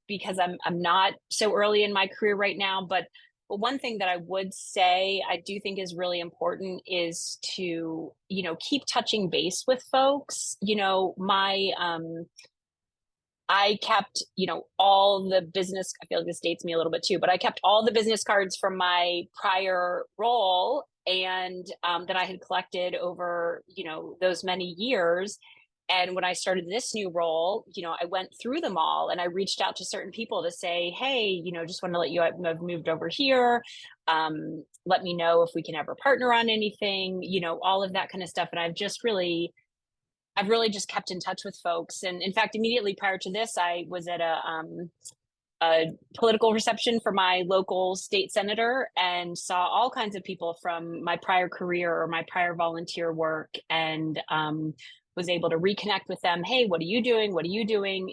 because I'm not so early in my career right now. But one thing that I would say I do think is really important is to, keep touching base with folks. I kept, all the business, I feel like this dates me a little bit too, but I kept all the business cards from my prior role and that I had collected over, those many years. And when I started this new role, I went through them all and I reached out to certain people to say, hey, just want to let you know I've moved over here. Let me know if we can ever partner on anything, all of that kind of stuff. And I've really just kept in touch with folks. And in fact, immediately prior to this, I was at a political reception for my local state senator and saw all kinds of people from my prior career or my prior volunteer work, and was able to reconnect with them. Hey, what are you doing? What are you doing?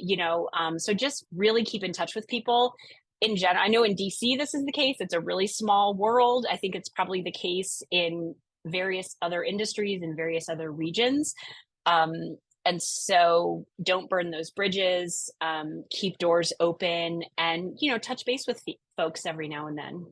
So just really keep in touch with people in general. I know in DC, this is the case. It's a really small world. I think it's probably the case in various other industries and various other regions. And so don't burn those bridges, keep doors open, and, touch base with folks every now and then.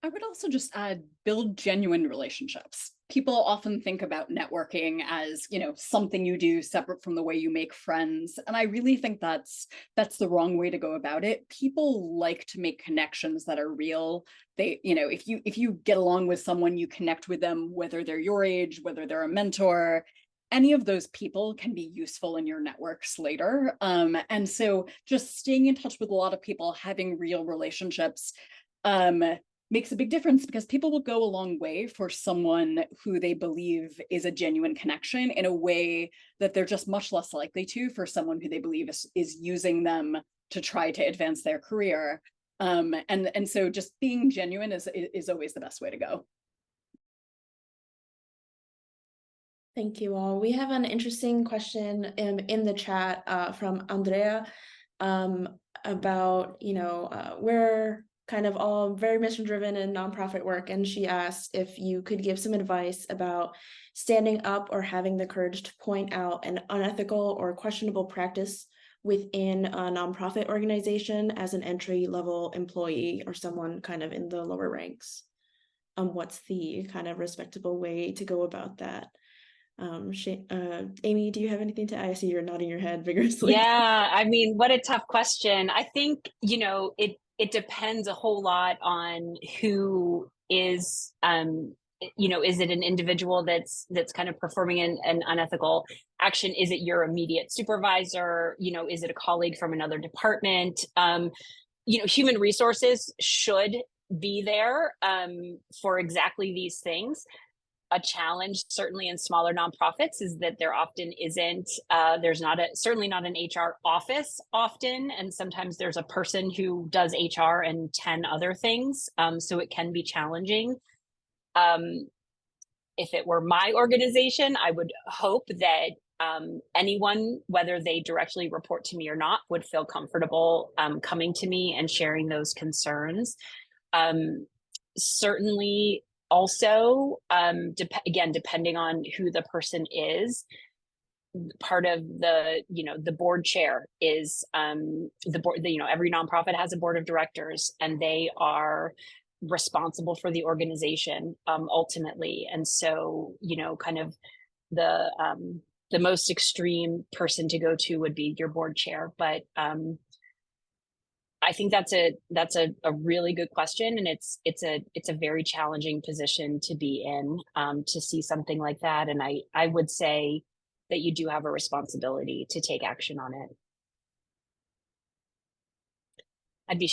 I would also just add, build genuine relationships. People often think about networking as, something you do separate from the way you make friends. And I really think that's the wrong way to go about it. People like to make connections that are real. They, if you get along with someone, you connect with them, whether they're your age, whether they're a mentor, any of those people can be useful in your networks later. And so just staying in touch with a lot of people, having real relationships, makes a big difference, because people will go a long way for someone who they believe is a genuine connection in a way that they're just much less likely to for someone who they believe is using them to try to advance their career. And so just being genuine is always the best way to go. Thank you all. We have an interesting question in the chat from Andrea about, we're kind of all very mission driven in nonprofit work. And she asked if you could give some advice about standing up or having the courage to point out an unethical or questionable practice within a nonprofit organization as an entry-level employee or someone kind of in the lower ranks. What's the kind of respectable way to go about that? Aimee, do you have anything to add? I see you're nodding your head vigorously. Yeah, I mean, what a tough question. I think, it depends a whole lot on who is, is it an individual that's kind of performing an unethical action? Is it your immediate supervisor? Is it a colleague from another department? Human resources should be there for exactly these things. A challenge, certainly in smaller nonprofits, is that there often isn't, there's certainly not an HR office often. And sometimes there's a person who does HR and 10 other things. So it can be challenging. If it were my organization, I would hope that anyone, whether they directly report to me or not, would feel comfortable coming to me and sharing those concerns. Certainly, also, again, depending on who the person is, part of the board chair is the board. Every nonprofit has a board of directors, and they are responsible for the organization ultimately. And so, kind of the most extreme person to go to would be your board chair, but I think that's a really good question, and it's a very challenging position to be in, to see something like that. And I would say that you do have a responsibility to take action on it. I'd be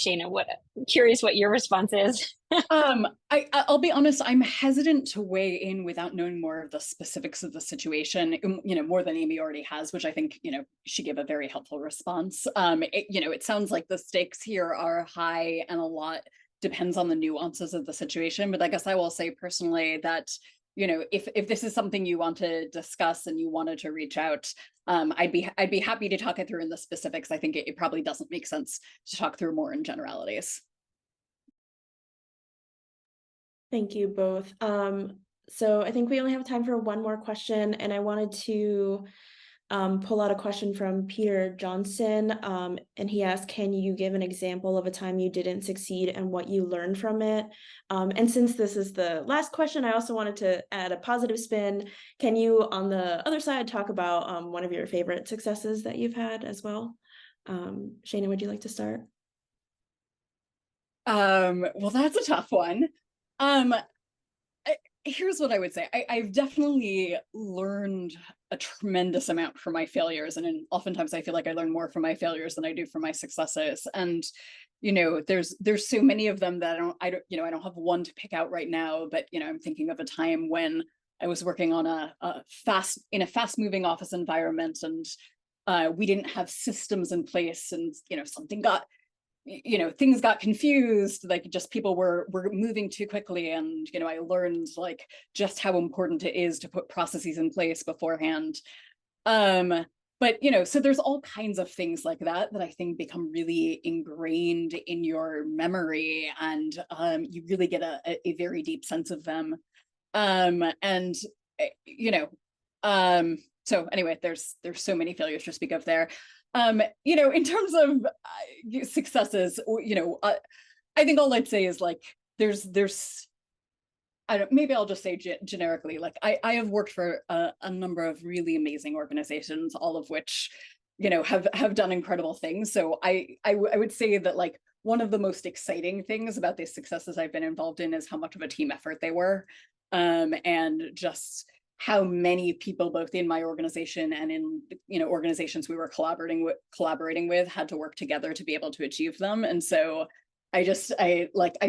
curious what your response is. I'll be honest, I'm hesitant to weigh in without knowing more of the specifics of the situation, more than Aimee already has, which I think, she gave a very helpful response. It sounds like the stakes here are high, and a lot depends on the nuances of the situation. But I guess I will say personally that, if this is something you want to discuss and you wanted to reach out, I'd be happy to talk it through in the specifics. I think it probably doesn't make sense to talk through more in generalities. Thank you both. So I think we only have time for one more question, and I wanted to pull out a question from Peter Johnson, and he asked, can you give an example of a time you didn't succeed and what you learned from it? And since this is the last question, I also wanted to add a positive spin. Can you, on the other side, talk about one of your favorite successes that you've had as well? Shayna, would you like to start? Well, that's a tough one. Here's what I would say. I've definitely learned a tremendous amount from my failures. And oftentimes I feel like I learn more from my failures than I do from my successes. And, you know, there's so many of them that I don't have one to pick out right now, but, you know, I'm thinking of a time when I was working on a fast moving office environment, and we didn't have systems in place, and, you know, things got confused, like just people were moving too quickly. And, you know, I learned like just how important it is to put processes in place beforehand. But, you know, so there's all kinds of things like that I think become really ingrained in your memory, and you really get a very deep sense of them. And, you know, so anyway, there's so many failures to speak of there. You know, in terms of successes, you know, I think all I'd say is like, maybe I'll just say generically, like I have worked for a number of really amazing organizations, all of which, you know, have done incredible things. So I would say that like one of the most exciting things about these successes I've been involved in is how much of a team effort they were, and just how many people, both in my organization and in, you know, organizations we were collaborating with, had to work together to be able to achieve them. And so I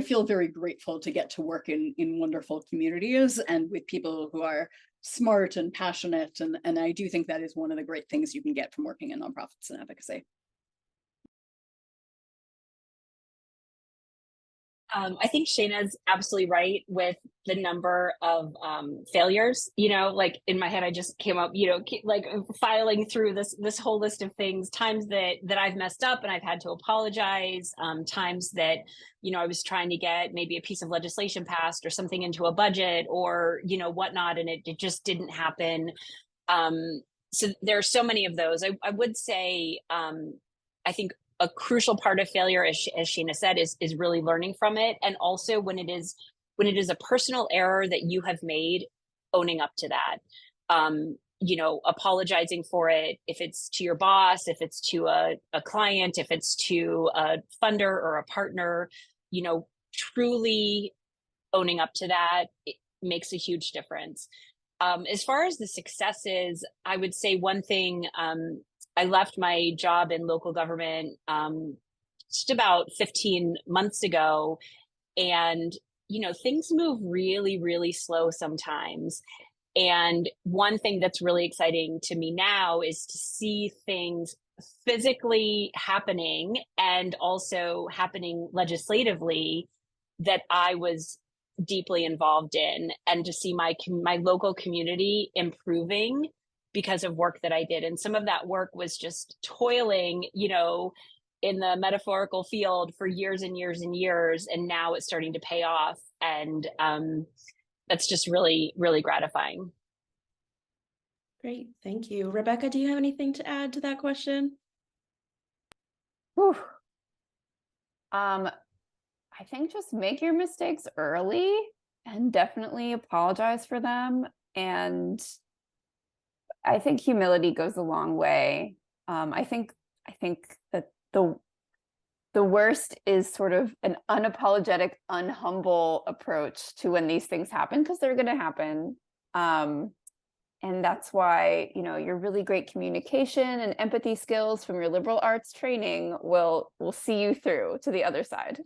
feel very grateful to get to work in wonderful communities and with people who are smart and passionate. And I do think that is one of the great things you can get from working in nonprofits and advocacy. I think Shayna's absolutely right with the number of failures. You know, like in my head, I just came up, you know, like filing through this whole list of things, times that I've messed up and I've had to apologize, times that, you know, I was trying to get maybe a piece of legislation passed or something into a budget or, you know, whatnot, and it just didn't happen. So there are so many of those. I would say, I think a crucial part of failure, as Shayna said, is really learning from it. And also when it is a personal error that you have made, owning up to that. You know, apologizing for it, if it's to your boss, if it's to a client, if it's to a funder or a partner, you know, truly owning up to that, it makes a huge difference. As far as the successes, I would say one thing, I left my job in local government just about 15 months ago. And, you know, things move really, really slow sometimes. And one thing that's really exciting to me now is to see things physically happening and also happening legislatively that I was deeply involved in, and to see my local community improving because of work that I did. And some of that work was just toiling, you know, in the metaphorical field for years and years and years. And now it's starting to pay off. And that's just really, really gratifying. Great, thank you. Rebecca, do you have anything to add to that question? Whew. I think just make your mistakes early and definitely apologize for them. And I think humility goes a long way. I think that the worst is sort of an unapologetic, unhumble approach to when these things happen, because they're going to happen. And that's why, you know, your really great communication and empathy skills from your liberal arts training will see you through to the other side.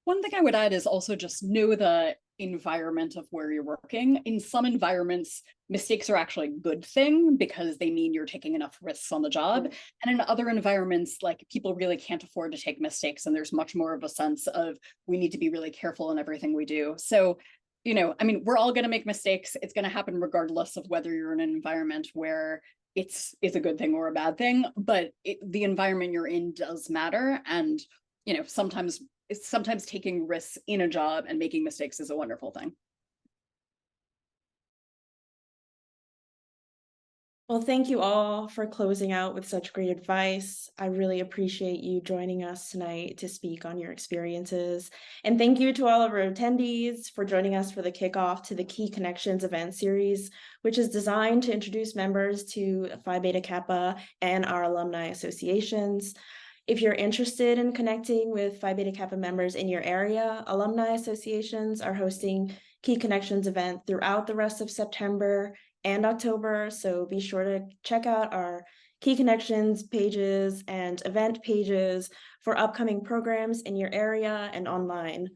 One thing I would add is also just know the environment of where you're working. In some environments, mistakes are actually a good thing because they mean you're taking enough risks on the job. And in other environments, like, people really can't afford to take mistakes, and there's much more of a sense of we need to be really careful in everything we do. So, you know, I mean, we're all going to make mistakes. It's going to happen regardless of whether you're in an environment where it's a good thing or a bad thing, but the environment you're in does matter. And, you know, sometimes sometimes taking risks in a job and making mistakes is a wonderful thing. Well, thank you all for closing out with such great advice. I really appreciate you joining us tonight to speak on your experiences. And thank you to all of our attendees for joining us for the kickoff to the Key Connections event series, which is designed to introduce members to Phi Beta Kappa and our alumni associations. If you're interested in connecting with Phi Beta Kappa members in your area, alumni associations are hosting Key Connections event throughout the rest of September and October. So be sure to check out our Key Connections pages and event pages for upcoming programs in your area and online.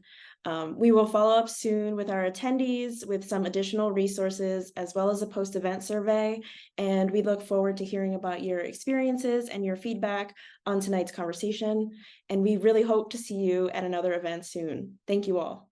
We will follow up soon with our attendees with some additional resources as well as a post-event survey. And we look forward to hearing about your experiences and your feedback on tonight's conversation. And we really hope to see you at another event soon. Thank you all.